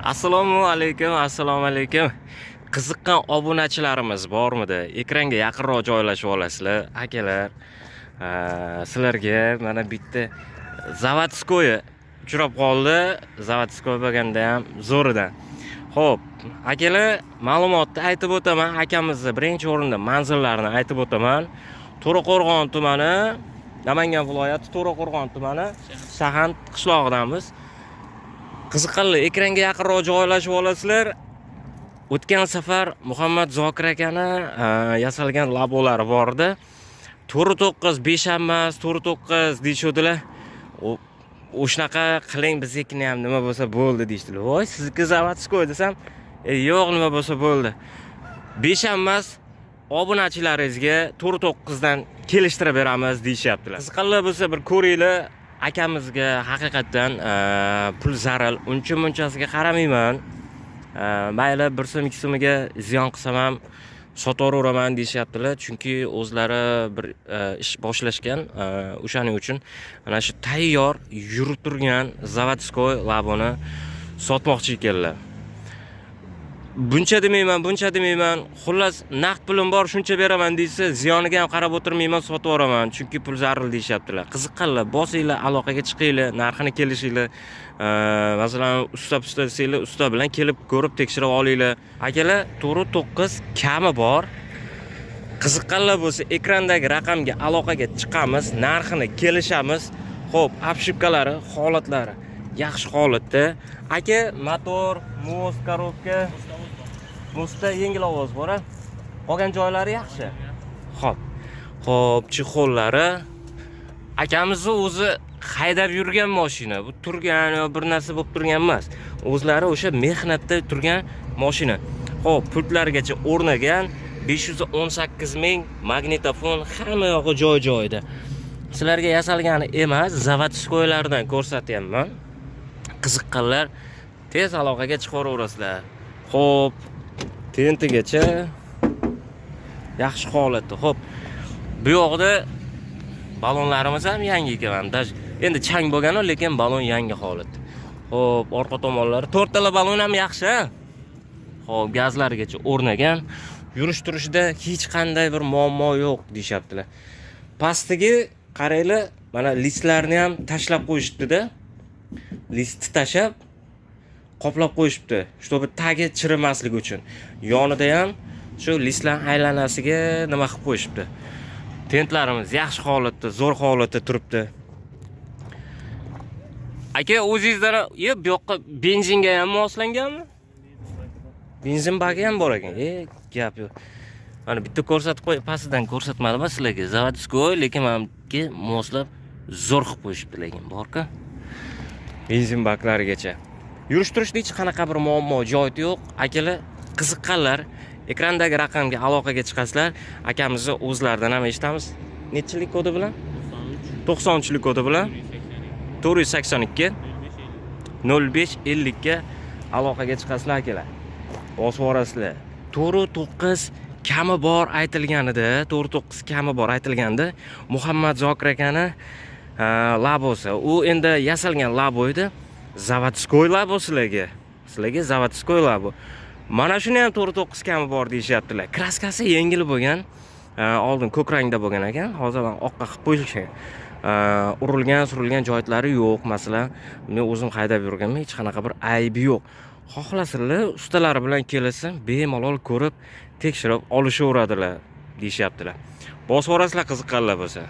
Assalomu alaykum. Qiziqqan obunachilarimiz bormidi? Ekranga yaqinroq joylashib olasizlar. Akalar, sizlarga mana bitta zavodskoy uchrab qoldi. Zavodskoy bo'lganda ham zo'ridan. Xo'p, akalar, ma'lumotni aytib o'taman. Akamizni birinchi o'rinda manzillarini aytib o'taman. To'raqo'rg'on tumani, Namangan viloyati To'raqo'rg'on tumani, Shahand qishlog'idamiz. Qiziqarli, ekranga yaqinroq joylashib olasizlar. O'tgan safar Muhammad Zokir akani yasalgan labolari bor edi. 4-9 beshanmas, 4-9 deyishdilar. O'shnaqa qiling, biznikini ham nima bo'lsa bo'ldi deyishdilar. Voy, sizniki zavodskoy desam, yo'q, nima bo'lsa bo'ldi. Beshanmas obunachilaringizga 4-9 dan kelishtirib beramiz deyishyaptilar. Qiziqarli bo'lsa bir ko'ringlar. Akamizga haqiqatdan pul zarar, uncha-munchasiga qaramayman. Mayli 1 so'm 2 so'miga ziyon qilsam ham sotaveraman deyishyaptilar, chunki o'zlari bir ish boshlashgan. O'shaning uchun ana shu tayyor yurib turgan zavodskoy laboni sotmoqchi ekanlar. Buncha demayman. Xullas, naqd pulim bor, shuncha beraman deysa, ziyoniga ham qarab o'tirmayman, sotaveraman, chunki pul zarar deyishyaptilar. Qiziqqanlar, bosinglar, aloqaga chiqinglar, narxini kelishinglar. Masalan, usta desanglar, usta bilan kelib ko'rib tekshirib olinglar. Akalar, 4-9 kami bor. Qiziqqanlar bo'lsa, ekrandagi raqamga aloqaga chiqamiz, narxini kelishamiz. Xo'p, obshipkalari, holatlari yaxshi holatda. Aka, motor, most, korobka, mostda yengil ovoz bor. Qolgan joylari yaxshi. Xo'p, chexollari akamizni o'zi haydab yurgan mashina. Bu turgan yo bir narsa bo'lib turgan emas. O'zlari o'sha mehnatda turgan mashina. Xo'p, pultlargacha o'rnagan, 518 ming magnitofon, hamma yog'i joy-joyida. Sizlarga yasalgani emas, zavodskoylardan ko'rsatyapman. Qiziqqanlar tez aloqaga chiqaverasizlar. Xo'p, tentigacha yaxshi holatda. Xo'p, bu yoqda balonlarimiz ham yangi ekan. Endi chang bo'lgan-ku, lekin balon yangi holatda. Xo'p, orqa tomonlari 4 tala balon ham yaxshi. Xo'p, gazlargacha o'rnagan. Yurish turishida hech qanday bir muammo yo'q deyaptilar. Pastiga qaranglar, mana listlarni ham tashlab qo'yishibdi-da. Listni tashab qoplab qo'yishibdi, чтобы tagi chirimasligi uchun. Yonida ham shu listlar aylanasiga nima qilib qo'yishibdi. Tentlarimiz yaxshi holatda, zo'r holatda turibdi. Aka, o'zingizdan, bu yoqqa benzinga ham moslanganmi? Benzin bagi ham bor ekan. Gap yo'q. Mana bitta ko'rsatib qo'y, pastidan ko'rsatmadim sizlarga. Zavodskoy, lekin menga moslab zo'r qilib qo'yishibdi, lekin bor-ku. Benzin baklarigacha. Yurish turishda hech qanaqa bir muammo joyi yo'q. Akalar, qiziqqanlar, ekrandagi raqamga aloqaga chiqasizlar. Akamizni o'zlaridan ham eshitamiz. Nechilik kodi bilan? 93lik kodi bilan 482 0550 ga aloqaga chiqasizlar akalar. Bosib orasizlar. 4-9 kami bor aytilganida, 4-9 kami bor aytilganda Muhammad Zokir akani labosi. U endi yasalgan labo edi. Zavodskoy labo sizlarga. Sizlarga zavodskoy labo. Mana shuni ham 4-9 kami bor deyishyaptilar. Kraskasi yengil bo'lgan. Oldin ko'k rangda bo'lgan ekan. Hozir oqqa qilib qo'yishgan. Surilgan joylari yo'q, masalan. Men o'zim haydab yurganman, hech qanaqa bir aybi yo'q. Xohlasizlar, ustalari bilan kelsin, bemalol ko'rib, tekshirib olishaveradilar deyishyaptilar. Bosib orasizlar qiziqqanlar bo'lsa.